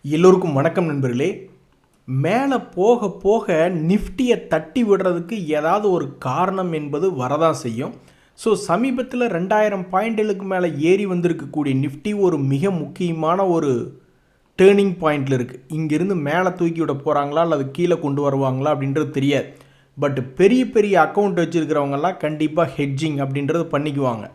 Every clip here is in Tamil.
எல்லோருக்கும் வணக்கம் நண்பர்களே. மேலே போக போக நிஃப்டியை தட்டி விடுறதுக்கு ஏதாவது ஒரு காரணம் என்பது வரதான் செய்யும். ஸோ சமீபத்தில் 2000 பாயிண்ட்களுக்கு மேலே ஏறி வந்திருக்கக்கூடிய நிஃப்டி ஒரு மிக முக்கியமான ஒரு டேர்னிங் பாயிண்டில் இருக்குது. இங்கேருந்து மேலே தூக்கி விட போகிறாங்களா அல்லது கீழே கொண்டு வருவாங்களா அப்படின்றது தெரியாது. பட் பெரிய பெரிய அக்கௌண்ட் வச்சுருக்கிறவங்கெல்லாம் கண்டிப்பாக ஹெட்ஜிங் அப்படின்றது பண்ணிக்குவாங்க.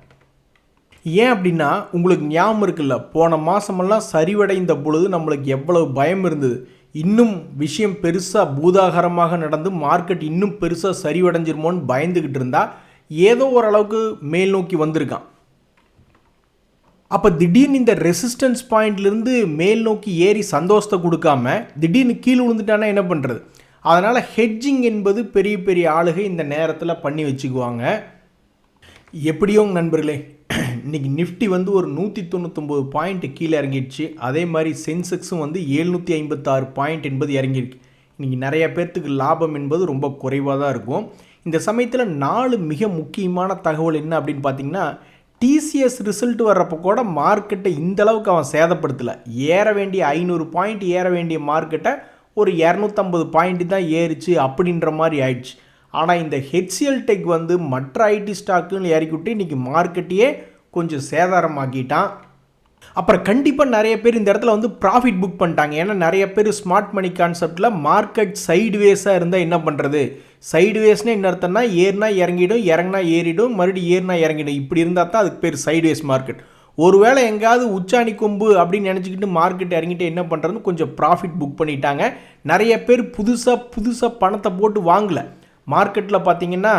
ஏன் அப்படின்னா, உங்களுக்கு ஞாபகம் இருக்குல்ல, போன மாதமெல்லாம் சரிவடைந்த பொழுது நம்மளுக்கு எவ்வளவு பயம் இருந்தது. இன்னும் விஷயம் பெருசாக பூதாகரமாக நடந்து மார்க்கெட் இன்னும் பெருசாக சரிவடைஞ்சிருமோன்னு பயந்துக்கிட்டு இருந்தா ஏதோ ஓரளவுக்கு மேல் நோக்கி வந்திருக்கான். அப்போ திடீர்னு இந்த ரெசிஸ்டன்ஸ் பாயிண்ட்லேருந்து மேல் நோக்கி ஏறி சந்தோஷத்தை கொடுக்காம திடீர்னு கீழே விழுந்துட்டானா என்ன பண்ணுறது? அதனால் ஹெட்ஜிங் என்பது பெரிய பெரிய ஆளுகை இந்த நேரத்தில் பண்ணி வச்சுக்குவாங்க. எப்படியோ நண்பர்களே, இன்றைக்கி நிஃப்டி வந்து ஒரு 199 பாயிண்ட் கீழே இறங்கிடுச்சு. அதே மாதிரி சென்செக்ஸும் வந்து 756 பாயிண்ட் என்பது இறங்கியிருக்கு. இன்றைக்கி நிறைய பேர்த்துக்கு லாபம் என்பது ரொம்ப குறைவாக தான் இருக்கும். இந்த சமயத்தில் 4 மிக முக்கியமான தகவல் என்ன அப்படின்னு பார்த்தீங்கன்னா, டிசிஎஸ் ரிசல்ட் வர்றப்போ கூட மார்க்கெட்டை இந்தளவுக்கு அவன் சேதப்படுத்தலை. ஏற வேண்டிய 500 பாயிண்ட் ஏற வேண்டிய மார்க்கெட்டை ஒரு 250 பாயிண்ட் தான் ஏறிச்சு அப்படின்ற மாதிரி ஆயிடுச்சு. ஆனால் இந்த ஹெச்சிஎல் டெக் வந்து மற்ற ஐடி ஸ்டாக்குன்னு இறக்கிவிட்டு இன்றைக்கி மார்க்கெட்டையே கொஞ்சம் சேதாரமாக்கிட்டான். அப்புறம் கண்டிப்பாக நிறைய பேர் இந்த இடத்துல வந்து ப்ராஃபிட் புக் பண்ணிட்டாங்க. ஏன்னா நிறைய பேர் ஸ்மார்ட் மணி கான்செப்டில் மார்க்கெட் சைடுவேஸாக இருந்தால் என்ன பண்ணுறது, சைடுவேஸ்னு என்ன அர்த்தம்னா ஏறினா இறங்கிடும், இறங்கினா ஏறிடும், மறுபடியும் ஏறினா இறங்கிடும். இப்படி இருந்தால் தான் அதுக்கு பேர் சைடுவேஸ் மார்க்கெட். ஒருவேளை எங்கேயாவது உச்சாணி கொம்பு அப்படின்னு நினச்சிக்கிட்டு மார்க்கெட் இறங்கிட்டு என்ன பண்ணுறதுன்னு கொஞ்சம் ப்ராஃபிட் புக் பண்ணிட்டாங்க. நிறைய பேர் புதுசாக பணத்தை போட்டு வாங்கலை. மார்க்கெட்டில் பார்த்தீங்கன்னா,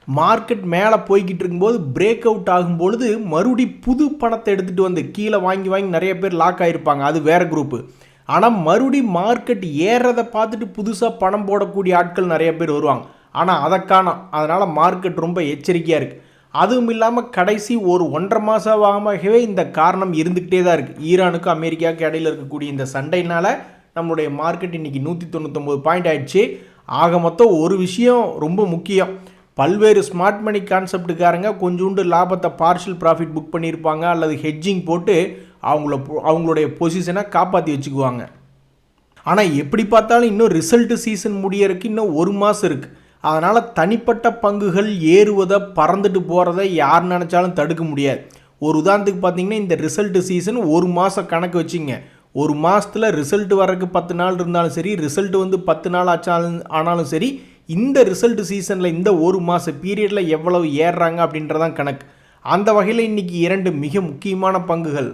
மார்க்கெட் மேலே போய்கிட்டு இருக்கும்போது பிரேக் அவுட் ஆகும்பொழுது மறுபடி புது பணத்தை எடுத்துகிட்டு வந்து கீழே வாங்கி நிறைய பேர் லாக் ஆகிருப்பாங்க. அது வேறு குரூப்பு. ஆனால் மறுபடி மார்க்கெட் ஏறுறதை பார்த்துட்டு புதுசாக பணம் போடக்கூடிய ஆட்கள் நிறைய பேர் வருவாங்க. ஆனால் அதை காணோம். அதனால் மார்க்கெட் ரொம்ப எச்சரிக்கையாக இருக்குது. அதுவும் இல்லாமல் கடைசி ஒரு 1.5 மாதமாகவே இந்த காரணம் இருந்துக்கிட்டே தான் இருக்குது. ஈரானுக்கும் அமெரிக்காவுக்கு இடையில் இருக்கக்கூடிய இந்த சண்டையினால் நம்மளுடைய மார்க்கெட் இன்றைக்கி 199 பாயிண்ட் ஆகிடுச்சு. ஆக மொத்தம் ஒரு விஷயம் ரொம்ப முக்கியம். பல்வேறு ஸ்மார்ட் மணி கான்செப்டுக்காரங்க கொஞ்சோண்டு லாபத்தை பார்ஷியல் ப்ராஃபிட் புக் பண்ணியிருப்பாங்க அல்லது ஹெட்ஜிங் போட்டு அவங்களுடைய பொசிஷனை காப்பாற்றி வச்சுக்குவாங்க. ஆனால் எப்படி பார்த்தாலும் இன்னும் ரிசல்ட் சீசன் முடியறதுக்கு இன்னும் 1 மாதம் இருக்குது. அதனால் தனிப்பட்ட பங்குகள் ஏறுவதை பறந்துட்டு போகிறத யார் நினச்சாலும் தடுக்க முடியாது. ஒரு உதாரணத்துக்கு பார்த்தீங்கன்னா, இந்த ரிசல்ட் சீசன் 1 மாதம் கணக்கு வச்சுங்க. 1 மாதத்தில் ரிசல்ட் வர்றதுக்கு 10 நாள் இருந்தாலும் சரி, ரிசல்ட் வந்து 10 நாள் ஆனாலும் சரி, இந்த ரிசல்ட் சீசனில் இந்த 1 மாத பீரியடில் எவ்வளவு ஏறுறாங்க அப்படின்றதான் கணக்கு. அந்த வகையில் இன்றைக்கி 2 மிக முக்கியமான பங்குகள்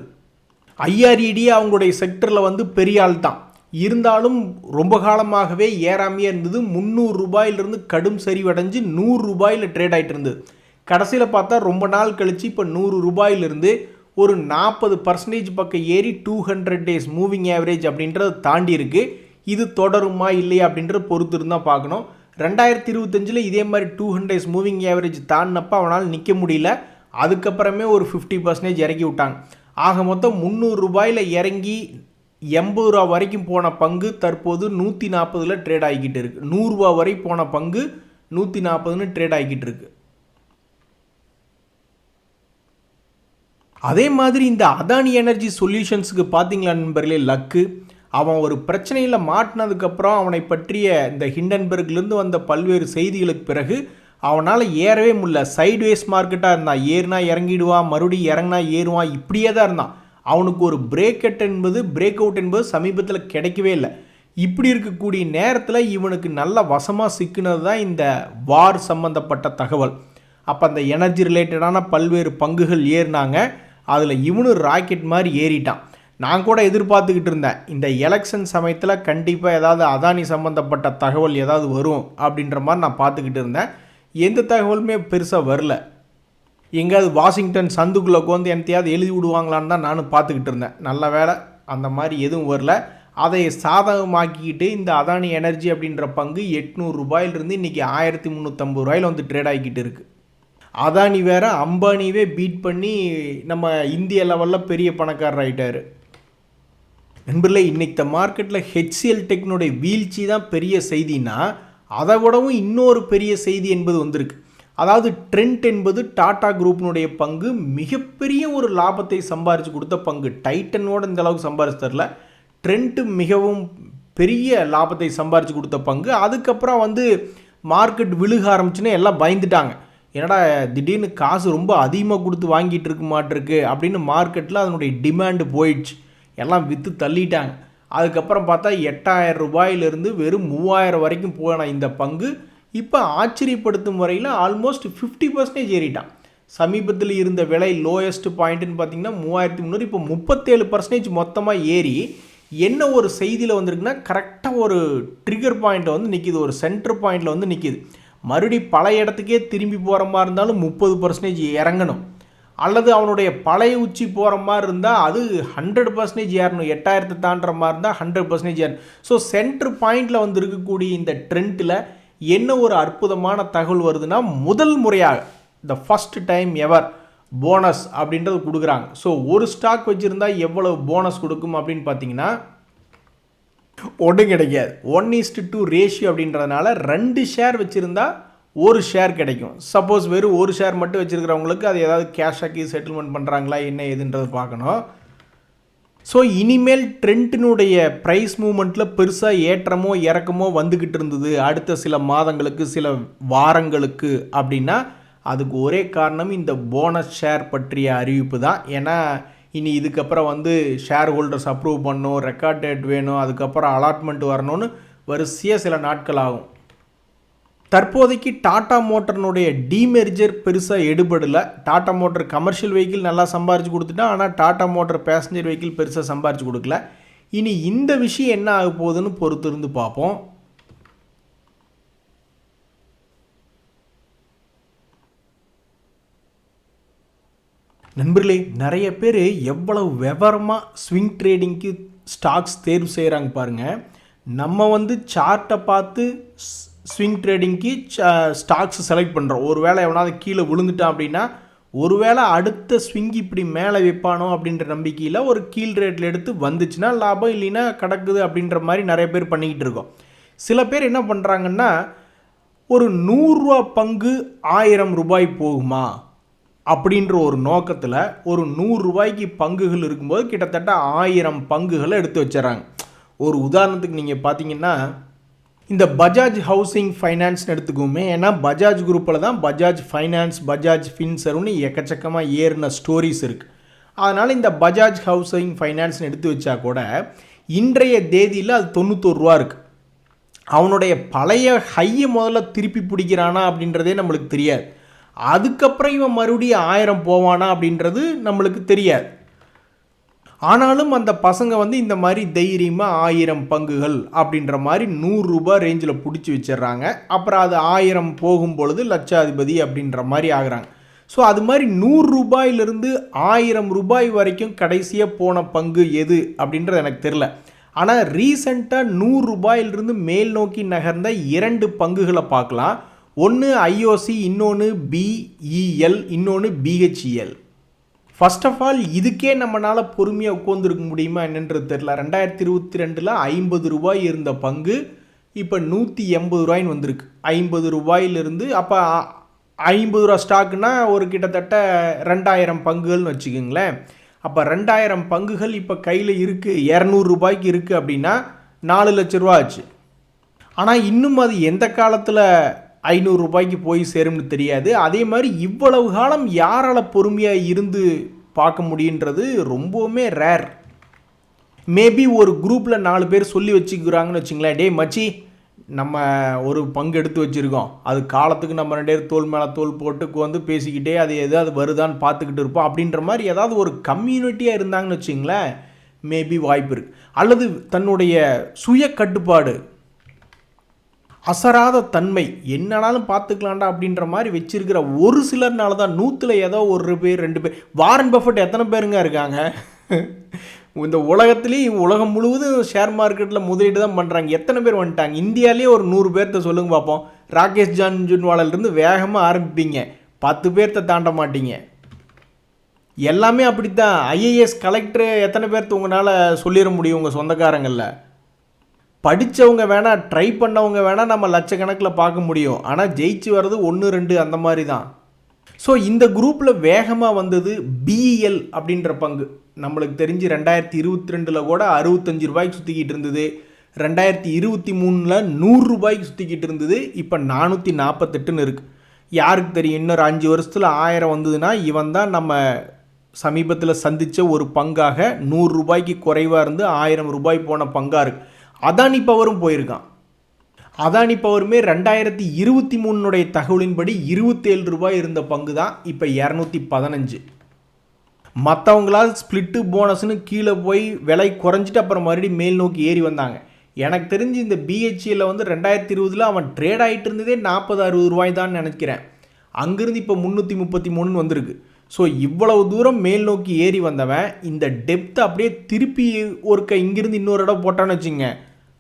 ஐஆர்இடி அவங்களுடைய செக்டரில் வந்து பெரிய ஆள் தான் இருந்தாலும் ரொம்ப காலமாகவே ஏறாமையே இருந்தது. 300 ரூபாயிலிருந்து கடும் சரிவடைஞ்சு 100 ரூபாயில் ட்ரேட் ஆகிட்டு இருந்தது. கடைசியில் பார்த்தா ரொம்ப நாள் கழித்து இப்போ 100 ரூபாயிலிருந்து ஒரு 40% பக்கம் ஏறி 200 டேஸ் மூவிங் ஆவரேஜ் அப்படின்றத தாண்டி இருக்குது. இது தொடருமா இல்லையா அப்படின்ற பொறுத்து இருந்தால் பார்க்கணும். 2025 இதே மாதிரி 200 டேஸ் மூவிங் ஆவரேஜ் தாண்டினப்போ அவனால் நிற்க முடியல. அதுக்கப்புறமே ஒரு 50% இறக்கி விட்டாங்க. ஆக மொத்தம் 300 ரூபாயில் இறங்கி 80 ரூபா வரைக்கும் போன பங்கு தற்போது 140 ட்ரேட் ஆகிக்கிட்டு இருக்குது. 100 ரூபா வரை போன பங்கு 140 ட்ரேட் ஆகிக்கிட்டு இருக்குது. அதே மாதிரி இந்த அதானி எனர்ஜி சொல்யூஷன்ஸுக்கு பார்த்தீங்களா நண்பர்களே, லக்கு. அவன் ஒரு பிரச்சனையில் மாட்டினதுக்கப்புறம் அவனை பற்றிய இந்த ஹிண்டன்பர்க்லேருந்து வந்த பல்வேறு செய்திகளுக்கு பிறகு அவனால் ஏறவே முடியல. சைட்வேஸ் மார்க்கெட்டாக இருந்தான். ஏறினா இறங்கிடுவான், மறுபடியும் இறங்கினா ஏறுவான், இப்படியே தான் இருந்தான். அவனுக்கு ஒரு பிரேக் அவுட் என்பது சமீபத்தில் கிடைக்கவே இல்லை. இப்படி இருக்கக்கூடிய நேரத்தில் இவனுக்கு நல்ல வசமாக சிக்கினது தான் இந்த வார் சம்பந்தப்பட்ட தகவல். அப்போ அந்த எனர்ஜி ரிலேட்டடான பல்வேறு பங்குகள் ஏறினாங்க. அதில் இவனும் ராக்கெட் மாதிரி ஏறிட்டான். நான் கூட எதிர்பார்த்துக்கிட்டு இருந்தேன், இந்த எலெக்ஷன் சமயத்தில் கண்டிப்பாக ஏதாவது அதானி சம்மந்தப்பட்ட தகவல் ஏதாவது வரும் அப்படின்ற மாதிரி நான் பார்த்துக்கிட்டு இருந்தேன். எந்த தகவலுமே பெருசாக வரல. எங்கேயாவது வாஷிங்டன் சந்துக்குள்ளே உட்காந்து என்னத்தையாவது எழுதி விடுவாங்களான்னு தான் நானும் பார்த்துக்கிட்டு இருந்தேன். நல்ல வேலை அந்த மாதிரி எதுவும் வரல. அதை சாதகமாக்கிக்கிட்டு இந்த அதானி எனர்ஜி அப்படின்ற பங்கு 800 ரூபாயிலிருந்து இன்றைக்கி 1350 ரூபாயில் வந்து ட்ரேட் ஆகிக்கிட்டு இருக்குது. அதானி வேறு அம்பானியவே பீட் பண்ணி நம்ம இந்திய லெவலில் பெரிய பணக்காரர் ஆகிட்டார். நண்பர்களே, இன்றைக்கி மார்க்கெட்டில் ஹெச்சிஎல் டெக்னுடைய வீழ்ச்சி தான் பெரிய செய்தினா, அதை விடவும் இன்னொரு பெரிய செய்தி என்பது வந்திருக்கு. அதாவது ட்ரெண்ட் என்பது டாடா குரூப்பினுடைய பங்கு மிகப்பெரிய ஒரு லாபத்தை சம்பாரித்து கொடுத்த பங்கு. டைட்டனோட இந்த அளவுக்கு சம்பாரிச்சு தரல. ட்ரெண்ட் மிகவும் பெரிய லாபத்தை சம்பாரித்து கொடுத்த பங்கு. அதுக்கப்புறம் வந்து மார்க்கெட் விழுக ஆரம்பிச்சுன்னு எல்லாம் பயந்துட்டாங்க. என்னடா திடீர்னு காசு ரொம்ப அதிகமாக கொடுத்து வாங்கிட்டு இருக்க மாட்டிருக்கு அப்படின்னு மார்க்கெட்டில் அதனுடைய டிமாண்டு போயிடுச்சு. எல்லாம் விற்று தள்ளிட்டாங்க. அதுக்கப்புறம் பார்த்தா 8,000 ரூபாயிலிருந்து வெறும் 3,000 வரைக்கும் போன இந்த பங்கு இப்போ ஆச்சரியப்படுத்தும் வரையில் ஆல்மோஸ்ட் 50% ஏறிட்டான். சமீபத்தில் இருந்த விலை லோயஸ்ட் பாயிண்ட்டுன்னு பார்த்தீங்கன்னா 3,300, இப்போ 37% மொத்தமாக ஏறி என்ன ஒரு செய்தியில் வந்திருக்குன்னா கரெக்டாக ஒரு ட்ரிகர் பாயிண்ட்டை வந்து நிற்கிது, ஒரு சென்டர் பாயிண்டில் வந்து நிற்கிது. மறுபடி பழைய இடத்துக்கே திரும்பி போகிற மாதிரி இருந்தாலும் 30% இறங்கணும், அல்லது அவனுடைய பழைய உச்சி போகிற மாதிரி இருந்தால் அது 100% ஏறணும். 8,000 தாண்டுற மாதிரி இருந்தால் 100% ஏறணும். ஸோ சென்டர் பாயிண்டில் வந்து இருக்கக்கூடிய இந்த ட்ரெண்டில் என்ன ஒரு அற்புதமான தகவல் வருதுன்னா, முதல் முறையாக the first time ever bonus அப்படின்றது கொடுக்குறாங்க. ஸோ ஒரு ஸ்டாக் வச்சுருந்தா எவ்வளவு போனஸ் கொடுக்கும் அப்படின்னு பார்த்தீங்கன்னா ஒன்றும் கிடைக்காது. 1:2 ரேஷியோ அப்படின்றதுனால 2 ஷேர் வச்சுருந்தா ஒரு ஷேர் கிடைக்கும். சப்போஸ் வெறும் ஒரு ஷேர் மட்டும் வச்சுருக்கிறவங்களுக்கு அது ஏதாவது கேஷ் ஆக்கி செட்டில்மெண்ட் பண்ணுறாங்களா என்ன ஏதுன்றது பார்க்கணும். ஸோ இனிமேல் ட்ரெண்டினுடைய ப்ரைஸ் மூமெண்ட்டில் பெருசாக ஏற்றமோ இறக்கமோ வந்துக்கிட்டு இருந்தது அடுத்த சில மாதங்களுக்கு சில வாரங்களுக்கு அப்படின்னா அதுக்கு ஒரே காரணம் இந்த போனஸ் ஷேர் பற்றிய அறிவிப்பு தான். ஏன்னா இனி இதுக்கப்புறம் வந்து ஷேர் ஹோல்டர்ஸ் அப்ரூவ் பண்ணணும், ரெக்கார்ட் டேட் வேணும், அதுக்கப்புறம் அலாட்மெண்ட் வரணும்னு வரிசையாக சில நாட்கள் ஆகும். தற்போதைக்கு டாடா மோட்டர்னுடைய டீமெர்ஜர் பெருசாக எடுபடலை. டாடா மோட்டர் கமர்ஷியல் வெஹிக்கிள் நல்லா சம்பாரிச்சு கொடுத்துட்டா, ஆனால் டாடா மோட்டர் பேசஞ்சர் வெஹிக்கிள் பெருசாக சம்பாரிச்சு கொடுக்கல. இனி இந்த விஷயம் என்ன ஆக போகுதுன்னு பொறுத்து இருந்து பார்ப்போம். நண்பர்களே, நிறைய பேர் எவ்வளவு விவரமாக ஸ்விங் ட்ரேடிங்க்கு ஸ்டாக்ஸ் தேர்வு செய்கிறாங்க பாருங்கள். நம்ம வந்து சார்ட்டை பார்த்து ஸ்விங் ட்ரேடிங்க்கு ஸ்டாக்ஸ் செலக்ட் பண்ணுறோம். ஒரு வேளை எவனாவது கீழே விழுந்துட்டான் அப்படின்னா ஒருவேளை அடுத்த ஸ்விங் இப்படி மேலே வைப்பானோ அப்படின்ற நம்பிக்கையில் ஒரு கீழ் ரேட்டில் எடுத்து வந்துச்சுன்னா லாபம், இல்லைன்னா கிடக்குது அப்படின்ற மாதிரி நிறைய பேர் பண்ணிக்கிட்டு இருக்கோம். சில பேர் என்ன பண்ணுறாங்கன்னா, ஒரு 100 ரூபா பங்கு 1000 ரூபாய் போகுமா அப்படின்ற ஒரு நோக்கத்தில் ஒரு 100 ரூபாய்க்கு பங்குகள் இருக்கும்போது கிட்டத்தட்ட 1000 பங்குகளை எடுத்து வச்சிடறாங்க. ஒரு உதாரணத்துக்கு நீங்கள் பார்த்தீங்கன்னா இந்த பஜாஜ் ஹவுசிங் ஃபைனான்ஸ்னு எடுத்துக்குவோமே. ஏன்னா பஜாஜ் குரூப்பில் தான் பஜாஜ் ஃபைனான்ஸ், பஜாஜ் ஃபின்சர்வ்னு எக்கச்சக்கமாக ஏறின ஸ்டோரிஸ் இருக்குது. அதனால் இந்த பஜாஜ் ஹவுசிங் ஃபைனான்ஸ்னு எடுத்து வச்சா கூட இன்றைய தேதியில் அது 91 ரூபா இருக்குது. அவனுடைய பழைய ஹையை முதல்ல திருப்பி பிடிக்கிறானா அப்படின்றதே நம்மளுக்கு தெரியாது. அதுக்கப்புறம் இவன் மறுபடியும் 1000 போவானா அப்படின்றது நம்மளுக்கு தெரியாது. ஆனாலும் அந்த பசங்க வந்து இந்த மாதிரி தைரியமாக 1000 பங்குகள் அப்படின்ற மாதிரி 100 ரூபாய் ரேஞ்சில் பிடிச்சி வச்சிடுறாங்க. அப்புறம் அது 1000 போகும் பொழுது லட்சாதிபதி அப்படின்ற மாதிரி ஆகுறாங்க. ஸோ அது மாதிரி 100 ரூபாயிலிருந்து 1000 ரூபாய் வரைக்கும் கடைசியாக போன பங்கு எது அப்படின்றது எனக்கு தெரில. ஆனால் ரீசெண்டாக 100 ரூபாயிலிருந்து மேல் நோக்கி நகர்ந்த 2 பங்குகளை பார்க்கலாம். ஒன்று ஐஓசி, இன்னொன்று பிஇஎல், இன்னொன்று பிஹெச்இஎல். ஃபர்ஸ்ட் ஆஃப் ஆல் இதுக்கே நம்மளால் பொறுமையாக உட்காந்துருக்க முடியுமா என்னன்றது தெரில. 2022 50 ரூபாய் இருந்த பங்கு இப்போ 180 ரூபாய்ன்னு வந்திருக்கு. 50 ரூபாயிலிருந்து அப்போ 50 ரூபா ஸ்டாக்குனா ஒரு கிட்டத்தட்ட 2000 பங்குகள்னு வச்சுக்கோங்களேன். அப்போ 2000 பங்குகள் இப்போ கையில் இருக்குது, 200 ரூபாய்க்கு இருக்குது அப்படின்னா 4 லட்ச ரூபா ஆச்சு. ஆனால் இன்னும் அது எந்த காலத்தில் 500 ரூபாய்க்கு போய் சேரும்னு தெரியாது. அதே மாதிரி இவ்வளவு காலம் யாரால் பொறுமையாக இருந்து பார்க்க முடியுன்றது ரொம்பவுமே ரேர். மேபி ஒரு குரூப்பில் 4 பேர் சொல்லி வச்சுக்கிறாங்கன்னு வச்சுங்களேன், டே மச்சி நம்ம ஒரு பங்கு எடுத்து வச்சுருக்கோம், அது காலத்துக்கு நம்ம 2 பேர் தோல் மேலே தோல் போட்டு வந்து பேசிக்கிட்டே அது எதாவது வருதான்னு பார்த்துக்கிட்டு இருப்போம் அப்படின்ற மாதிரி ஏதாவது ஒரு கம்யூனிட்டியாக இருந்தாங்கன்னு வச்சுங்களேன், மேபி வாய்ப்பு இருக்குது. அல்லது தன்னுடைய சுய கட்டுப்பாடு, அசராத தன்மை, என்னன்னாலும் பார்த்துக்கலாண்டா அப்படின்ற மாதிரி வச்சிருக்கிற ஒரு சிலர்னால தான் 100ல் ஏதோ 1 பேர் 2 பேர். வாரன் பஃபட் எத்தனை பேருங்க இருக்காங்க இந்த உலகத்துலேயும்? உலகம் முழுவதும் ஷேர் மார்க்கெட்டில் முதலீடு தான் பண்ணுறாங்க. எத்தனை பேர் வந்துட்டாங்க? இந்தியாவிலே ஒரு 100 பேர்த்த சொல்லுங்க பார்ப்போம். ராகேஷ் ஜுன்வாலிலிருந்து வேகமாக ஆரம்பிப்பீங்க, 10 பேர்த்த தாண்ட மாட்டீங்க. எல்லாமே அப்படித்தான். ஐஏஎஸ் கலெக்டர் எத்தனை பேர்த்த உங்களால் சொல்லிட முடியும் உங்கள் சொந்தக்காரங்களில்? படித்தவங்க வேணால், ட்ரை பண்ணவங்க வேணால் நம்ம லட்சக்கணக்கில் பார்க்க முடியும். ஆனால் ஜெயிச்சு வர்றது 1 2 அந்த மாதிரி தான். ஸோ இந்த குரூப்பில் வேகமாக வந்தது பிஇஎல் அப்படின்ற பங்கு. நம்மளுக்கு தெரிஞ்சு 2022 கூட 65 ரூபாய்க்கு சுற்றிக்கிட்டு இருந்தது, 2023 100 ரூபாய்க்கு சுற்றிக்கிட்டு இருந்தது, இப்போ 448ன்னு இருக்குது. யாருக்கு தெரியும், இன்னொரு 5 வருஷத்தில் 1000 வந்ததுன்னா இவன் தான் நம்ம சமீபத்தில் சந்தித்த ஒரு பங்காக 100 ரூபாய்க்கு குறைவாக இருந்து 1000 ரூபாய் போன பங்காக இருக்குது. அதானி பவரும் போயிருக்கான். அதானி பவருமே 2023 தகவலின்படி 27 ரூபாய் இருந்த பங்கு தான் இப்போ 215. மற்றவங்களால் ஸ்பிளிட்டு போனஸ்னு கீழே போய் விலை குறைஞ்சிட்டு அப்புறம் மறுபடியும் மேல் நோக்கி ஏறி வந்தாங்க. எனக்கு தெரிஞ்சு இந்த பிஹெச்இயில் வந்து 2020 அவன் ட்ரேட் ஆகிட்டு இருந்ததே 40-60 ரூபாய் தான் நினைக்கிறேன். அங்கேருந்து இப்போ 333 வந்திருக்கு. ஸோ இவ்வளவு தூரம் மேல் நோக்கி ஏறி வந்தவன் இந்த டெப்த்தை அப்படியே திருப்பி ஒருக்க இங்கிருந்து இன்னொரு இடம் போட்டான்னு வச்சுங்க,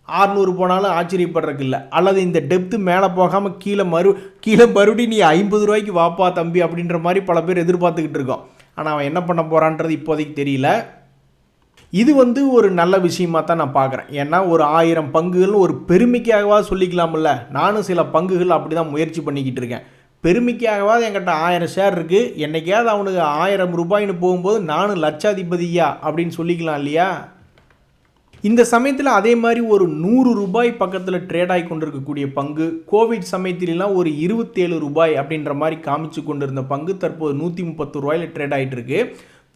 600 போனாலும் ஆச்சரியப்படுறதுக்கு இல்லை. அல்லது இந்த டெப்த்து மேலே போகாமல் கீழே மறுபடியும் நீ 50 ரூபாய்க்கு வாப்பா தம்பி அப்படின்ற மாதிரி பல பேர் எதிர்பார்த்துக்கிட்டு இருக்கோம். ஆனால் அவன் என்ன பண்ண போகிறான்றது இப்போதைக்கு தெரியல. இது வந்து ஒரு நல்ல விஷயமாக தான் நான் பார்க்குறேன். ஏன்னா ஒரு 1000 பங்குகள்னு ஒரு பெருமைக்காகவா சொல்லிக்கலாம்ல. நானும் சில பங்குகள் அப்படி தான் முயற்சி பண்ணிக்கிட்டு இருக்கேன். பெருமைக்காகவாது என்கிட்ட 1000 ஷேர் இருக்குது, என்னைக்காவது அவனுக்கு 1000 ரூபாய்னு போகும்போது நானும் லட்சாதிபதியா அப்படின்னு சொல்லிக்கலாம் இல்லையா. இந்த சமயத்தில் அதே மாதிரி ஒரு 100 ரூபாய் பக்கத்தில் ட்ரேட் ஆகி கொண்டிருக்கக்கூடிய பங்கு, கோவிட் சமயத்திலாம் ஒரு 27 ரூபாய் அப்படின்ற மாதிரி காமிச்சு கொண்டிருந்த பங்கு தற்போது 130 ரூபாயில் ட்ரேட் ஆகிட்டு இருக்கு.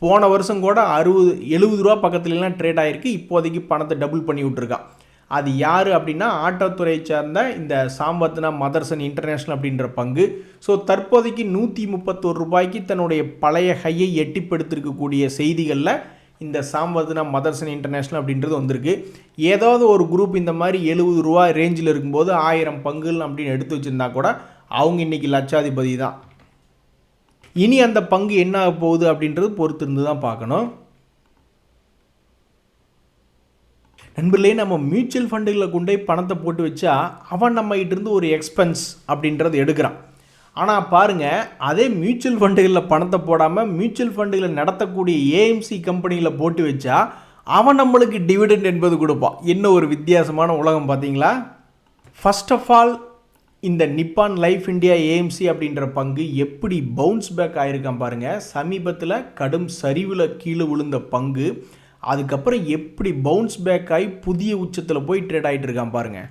போன வருஷம் கூட 60-70 ரூபா பக்கத்துலலாம் ட்ரேட் ஆகிருக்கு. இப்போதைக்கு பணத்தை டபுள் பண்ணி விட்ருக்கான். அது யார் அப்படின்னா ஆட்டோத்துறையை சார்ந்த இந்த சாம்பத்னா மதர்சன் இன்டர்நேஷ்னல் அப்படின்ற பங்கு. ஸோ தற்போதைக்கு 131 ரூபாய்க்கு தன்னுடைய பழைய ஹையை எட்டிப்படுத்திருக்கக்கூடிய செய்திகளில் இந்த சாம்பத்னா மதர்சன் இன்டர்நேஷ்னல் அப்படின்றது வந்திருக்கு. ஏதாவது ஒரு குரூப் இந்த மாதிரி 70 ரூபா ரேஞ்சில் இருக்கும்போது 1000 பங்குகள் அப்படின்னு எடுத்து வச்சுருந்தா கூட அவங்க இன்றைக்கி லட்சாதிபதி தான். இனி அந்த பங்கு என்ன ஆக போகுது அப்படின்றது பொறுத்திருந்து தான் பார்க்கணும். நண்பர்களே, நம்ம மியூச்சுவல் ஃபண்டுகளில் கொண்டு போய் பணத்தை போட்டு வச்சா அவன் நம்மகிட்ட இருந்து ஒரு எக்ஸ்பென்ஸ் அப்படின்றது எடுக்கிறான். ஆனால் பாருங்கள், அதே மியூச்சுவல் ஃபண்டுகளில் பணத்தை போடாமல் மியூச்சுவல் ஃபண்டுகளை நடத்தக்கூடிய ஏஎம்சி கம்பெனியில் போட்டு வச்சா அவன் நம்மளுக்கு டிவிடெண்ட் என்பது கொடுப்பான். என்ன ஒரு வித்தியாசமான உலகம் பார்த்தீங்களா. ஃபர்ஸ்ட் ஆஃப் ஆல் இந்த நிப்பான் லைஃப் இந்தியா ஏஎம்சி அப்படின்ற பங்கு எப்படி பவுன்ஸ் பேக் ஆகிருக்கான் பாருங்கள். சமீபத்தில் கடும் சரிவில் கீழே விழுந்த பங்கு அதுக்கப்புறம் எப்படி பவுன்ஸ் பேக் ஆகி புதிய உச்சத்தில் போய் ட்ரேட் ஆகிட்டு இருக்கான் பாருங்கள்.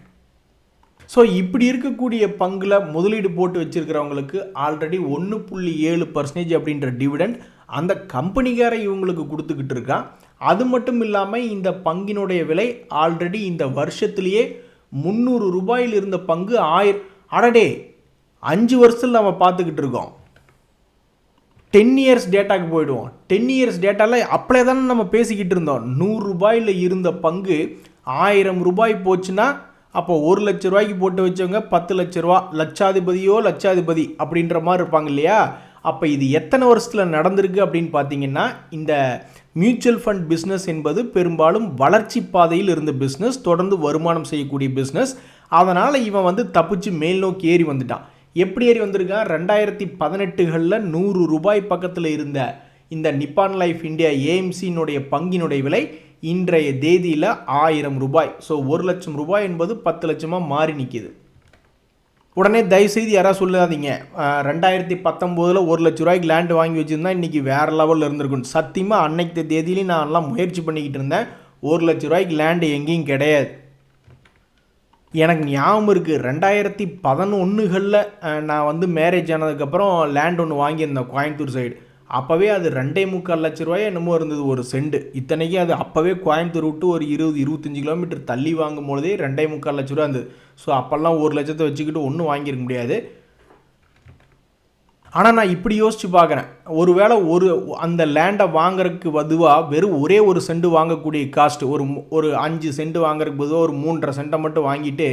ஸோ இப்படி இருக்கக்கூடிய பங்கில் முதலீடு போட்டு வச்சுருக்கிறவங்களுக்கு ஆல்ரெடி 1.7% அப்படின்ற டிவிடெண்ட் அந்த கம்பெனிக்கார இவங்களுக்கு கொடுத்துக்கிட்டு இருக்கான். அது மட்டும் இல்லாமல் இந்த பங்கினுடைய விலை ஆல்ரெடி இந்த வருஷத்துலேயே 300 ரூபாயில் இருந்த பங்கு 1000. அடடே, 5 வருஷத்தில் நம்ம பார்த்துக்கிட்டு இருக்கோம். 10 இயர்ஸ் டேட்டாக்கு போயிடுவோம். 10 இயர்ஸ் டேட்டாவில் அப்படியே தானே நம்ம பேசிக்கிட்டு இருந்தோம். 100 ரூபாயில் இருந்த பங்கு 1000 ரூபாய் போச்சுன்னா அப்போ 1 லட்ச ரூபாய்க்கு போட்டு வச்சவங்க 10 லட்ச ரூபா, லட்சாதிபதி அப்படின்ற மாதிரி இருப்பாங்க இல்லையா. அப்போ இது எத்தனை வருஷத்தில் நடந்திருக்கு அப்படின்னு பார்த்தீங்கன்னா, இந்த மியூச்சுவல் ஃபண்ட் பிஸ்னஸ் என்பது பெரும்பாலும் வளர்ச்சி பாதையில் இருந்த பிஸ்னஸ், தொடர்ந்து வருமானம் செய்யக்கூடிய பிஸ்னஸ். அதனால் இவன் வந்து தப்பிச்சு மேல் நோக்கி ஏறி வந்துட்டான். எப்படி ஏறி வந்திருக்கான், 2018களில் 100 ரூபாய் பக்கத்தில் இருந்த இந்த நிப்பான் லைஃப் இந்தியா ஏஎம்சியினுடைய பங்கினுடைய விலை இன்றைய தேதியில் 1000 ரூபாய். ஸோ 1 லட்சம் ரூபாய் என்பது 10 லட்சமாக மாறி நிற்கிது. உடனே தயவுசெய்து யாராவது சொல்லாதீங்க 2019 1 லட்ச ரூபாய்க்கு லேண்டு வாங்கி வச்சுருந்தா இன்றைக்கி வேறு லெவலில் இருந்திருக்கும். சத்தியமாக அன்னைக்கு தேதியிலையும் நான் எல்லாம் முயற்சி பண்ணிக்கிட்டு இருந்தேன். 1 லட்ச ரூபாய்க்கு லேண்டு எங்கேயும் கிடையாது. எனக்கு ஞாபகம் இருக்குது, 2011களில் நான் வந்து மேரேஜ் ஆனதுக்கப்புறம் லேண்ட் ஒன்று வாங்கியிருந்தேன் கோயம்புத்தூர் சைடு. அப்போவே அது 2.25 லட்ச ரூபாய் என்னமோ இருந்தது ஒரு சென்ட். இத்தனைக்கு அது அப்போவே கோயம்புத்தூர் விட்டு ஒரு 20-25 கிலோமீட்டர் தள்ளி வாங்கும் பொழுதே 2.25 லட்ச ரூபா இருந்தது. ஸோ அப்போல்லாம் 1 லட்சத்தை வச்சுக்கிட்டு ஒன்றும் வாங்கியிருக்க முடியாது. ஆனால் நான் இப்படி யோசித்து பார்க்குறேன், ஒருவேளை அந்த லேண்டை வாங்குறதுக்கு பொதுவாக வெறும் ஒரே ஒரு சென்ட் வாங்கக்கூடிய காஸ்ட் ஒரு 5 சென்ட் வாங்குறதுக்கு பொதுவாக ஒரு 3.5 சென்ட்டை மட்டும் வாங்கிட்டு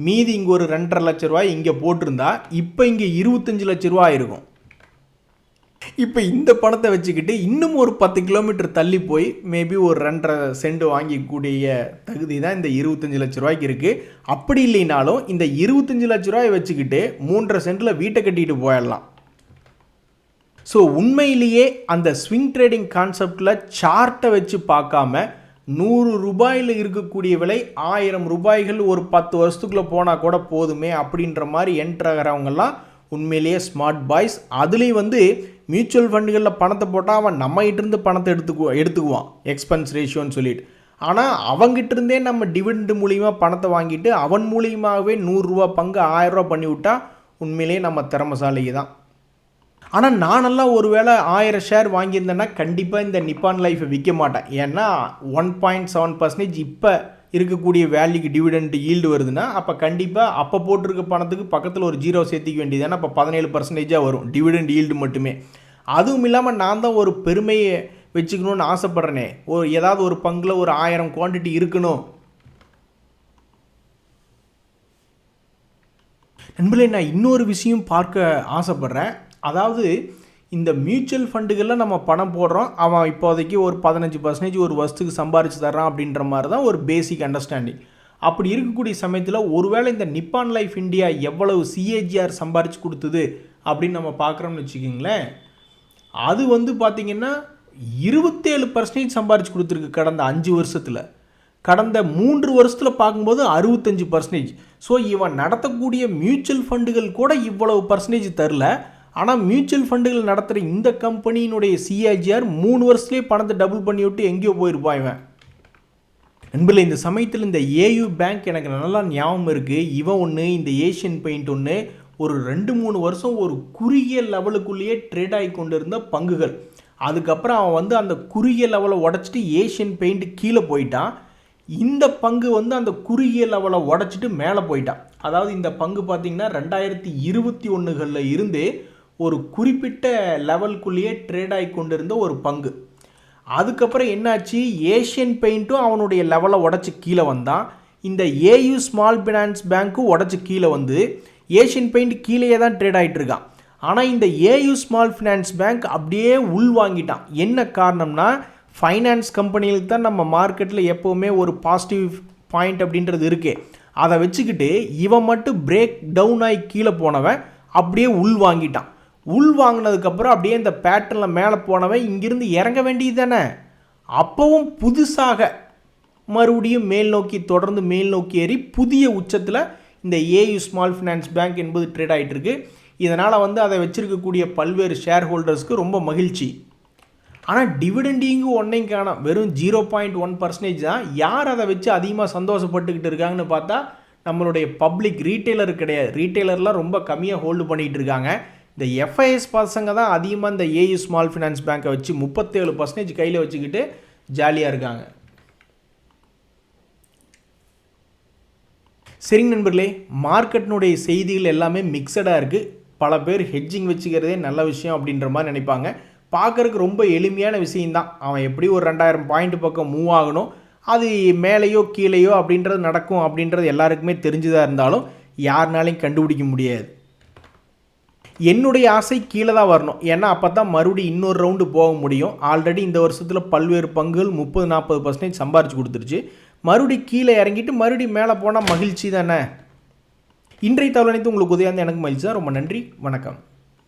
மீதி இங்கே ஒரு 2.5 லட்ச ரூபாய் இங்கே போட்டிருந்தா இப்போ இங்கே 25 லட்ச ரூபா இருக்கும். இப்போ இந்த பணத்தை வச்சுக்கிட்டு இன்னும் ஒரு 10 கிலோமீட்டர் தள்ளி போய் மேபி ஒரு 2.5 சென்ட் வாங்கிக்கூடிய தகுதி தான் இந்த 25 லட்ச ரூபாய்க்கு இருக்குது. அப்படி இல்லைனாலும் இந்த 25 லட்ச ரூபாய் வச்சுக்கிட்டு 3.5 சென்ட்டில் வீட்டை கட்டிட்டு போயிடலாம். ஸோ உண்மையிலேயே அந்த ஸ்விங் ட்ரேடிங் கான்செப்டில் சார்ட்டை வச்சு பார்க்காம 100 ரூபாயில் இருக்கக்கூடிய விலை 1000 ரூபாய்கள் ஒரு 10 வருஷத்துக்குள்ளே போனால் கூட போதுமே அப்படின்ற மாதிரி என்ட்ராகிறவங்கெல்லாம் உண்மையிலேயே ஸ்மார்ட் பாய்ஸ். அதுலேயும் வந்து மியூச்சுவல் ஃபண்டுகளில் பணத்தை போட்டால் அவன் நம்மகிட்டேருந்து பணத்தை எடுத்துக்குவான் எக்ஸ்பென்ஸ் ரேஷியோன்னு சொல்லிட்டு. ஆனால் அவங்ககிட்டருந்தே நம்ம டிவிடெண்ட் மூலியமாக பணத்தை வாங்கிட்டு அவன் மூலியமாகவே 100 ரூபா பங்கு 1000 ரூபா பண்ணி விட்டா உண்மையிலேயே நம்ம திறமசாலிக்கு தான். ஆனால் நானெல்லாம் ஒரு வேளை 1000 ஷேர் வாங்கியிருந்தேன்னா கண்டிப்பாக இந்த நிப்பான் லைஃப்பை விற்க மாட்டேன். ஏன்னா 1.7% இப்போ இருக்கக்கூடிய வேல்யூக்கு டிவிடெண்ட் ஈல்டு வருதுன்னா அப்போ கண்டிப்பாக அப்போ போட்டிருக்க பணத்துக்கு பக்கத்தில் ஒரு 0 சேர்த்திக்க வேண்டியது. ஏன்னா அப்போ 17% வரும் டிவிடெண்ட் ஈல்டு மட்டுமே. அதுவும் இல்லாமல் நான் தான் ஒரு பெருமையை வச்சுக்கணும்னு ஆசைப்பட்றேனே, ஏதாவது ஒரு பங்கில் ஒரு 1000 குவான்டிட்டி இருக்கணும். நண்பர்களே, நான் இன்னொரு விஷயம் பார்க்க ஆசைப்பட்றேன். அதாவது இந்த மியூச்சுவல் ஃபண்டுகளில் நம்ம பணம் போடுறோம், அவன் இப்போதைக்கு ஒரு 15% ஒரு வருஷத்துக்கு சம்பாரிச்சு தர்றான் அப்படின்ற மாதிரி தான் ஒரு பேசிக் அண்டர்ஸ்டாண்டிங். அப்படி இருக்கக்கூடிய சமயத்தில் ஒருவேளை இந்த நிப்பான் லைஃப் இந்தியா எவ்வளவு CAGR சம்பாரிச்சு கொடுத்தது அப்படின்னு நம்ம பார்க்குறோம்னு வச்சுக்கிங்களேன், அது வந்து பார்த்திங்கன்னா 27% சம்பாரிச்சு கொடுத்துருக்கு கடந்த 5 வருஷத்தில். கடந்த 3 வருஷத்தில் பார்க்கும்போது 65%. ஸோ இவன் நடத்தக்கூடிய மியூச்சுவல் ஃபண்டுகள் கூட இவ்வளவு பர்சன்டேஜ் தரல. ஆனால் மியூச்சுவல் ஃபண்டுகள் நடத்துகிற இந்த கம்பெனியினுடைய CAGR 3 வருஷத்துலேயே பணத்தை டபுள் பண்ணி விட்டு எங்கேயோ போயிருப்பான் இவன். நண்பர்களே, இந்த சமயத்தில் இந்த AU பேங்க் எனக்கு நல்லா ஞாபகம் இருக்குது. இவன் ஒன்று, இந்த ஏஷியன் பெயிண்ட் ஒன்று, ஒரு 2-3 வருஷம் ஒரு குறுகிய லெவலுக்குள்ளேயே ட்ரேட் ஆகி கொண்டு இருந்த பங்குகள். அதுக்கப்புறம் அவன் வந்து அந்த குறுகிய லெவலை உடச்சிட்டு ஏஷியன் பெயிண்ட் கீழே போயிட்டான். இந்த பங்கு வந்து அந்த குறுகிய லெவலை உடச்சிட்டு மேலே போயிட்டான். அதாவது இந்த பங்கு பார்த்திங்கன்னா 2021 இருந்து ஒரு குறிப்பிட்ட லெவலுக்குள்ளேயே ட்ரேட் ஆகி கொண்டு இருந்த ஒரு பங்கு. அதுக்கப்புறம் என்னாச்சு, ஏஷியன் பெயிண்ட்டும் அவனுடைய லெவலை உடச்சி கீழே வந்தான். இந்த AU ஸ்மால் ஃபினான்ஸ் பேங்க்கும் உடச்சி கீழே வந்து ஏஷியன் பெயிண்ட் கீழே தான் ட்ரேட் ஆகிட்டு இருக்கான். ஆனால் இந்த AU ஸ்மால் ஃபினான்ஸ் பேங்க் அப்படியே உள் வாங்கிட்டான். என்ன காரணம்னா, ஃபைனான்ஸ் கம்பெனிகளுக்கு தான் நம்ம மார்க்கெட்டில் எப்போவுமே ஒரு பாசிட்டிவ் பாயிண்ட் அப்படின்றது இருக்கே. அதை வச்சுக்கிட்டு இவன் மட்டும் பிரேக் டவுன் ஆகி கீழே போனவன் அப்படியே உள் வாங்கிட்டான். உள் வாங்கினதுக்கப்புறம் அப்படியே இந்த பேட்டர்னில் மேலே போனவன் இங்கிருந்து இறங்க வேண்டியது தானே. அப்போவும் புதுசாக மறுபடியும் மேல் நோக்கி தொடர்ந்து மேல் நோக்கி ஏறி புதிய உச்சத்தில் இந்த AU ஸ்மால் ஃபினான்ஸ் பேங்க் என்பது ட்ரேட் ஆகிட்டுருக்கு. இதனால் வந்து அதை வச்சுருக்கக்கூடிய பல்வேறு ஷேர் ஹோல்டர்ஸ்க்கு ரொம்ப மகிழ்ச்சி. ஆனால் டிவிடெண்டிங்கு ஒன்றையும் காணோம், வெறும் 0.1% தான். யார் அதை வச்சு அதிகமாக சந்தோஷப்பட்டுக்கிட்டு இருக்காங்கன்னு பார்த்தா நம்மளுடைய பப்ளிக் ரீட்டைலர் கிடையாது. ரீட்டைலர்லாம் ரொம்ப கம்மியாக ஹோல்டு பண்ணிகிட்டு இருக்காங்க. இந்த FIS பசங்க தான் அதிகமாக இந்த AU ஸ்மால் ஃபினான்ஸ் பேங்க்கை வச்சு 37% கையில் வச்சுக்கிட்டு ஜாலியாக இருக்காங்க. சரிங்க நண்பர்களே, மார்க்கெட்டினுடைய செய்திகள் எல்லாமே மிக்சடாக இருக்குது. பல பேர் ஹெட்ஜிங் வச்சுக்கிறதே நல்ல விஷயம் அப்படின்ற மாதிரி நினைப்பாங்க. பார்க்குறதுக்கு ரொம்ப எளிமையான விஷயந்தான். அவன் எப்படி ஒரு 2000 பாயிண்ட் பக்கம் மூவ் ஆகணும், அது மேலேயோ கீழேயோ அப்படின்றது நடக்கும் அப்படின்றது எல்லாருக்குமே தெரிஞ்சுதான் இருந்தாலும் யாருனாலையும் கண்டுபிடிக்க முடியாது. என்னுடைய ஆசை கீழே தான் வரணும். ஏன்னா அப்போ தான் மறுபடியும் இன்னொரு ரவுண்டு போக முடியும். ஆல்ரெடி இந்த வருஷத்தில் பல்வேறு பங்குகள் 30-40% சம்பாரிச்சு கொடுத்துருச்சு. மறுபடியும் கீழே இறங்கிட்டு மறுபடியும் மேலே போனால் மகிழ்ச்சி தானே. இன்றைய தகவல் அனைத்து உங்களுக்கு உதவியாக எனக்கு மகிழ்ச்சி தான். ரொம்ப நன்றி, வணக்கம்.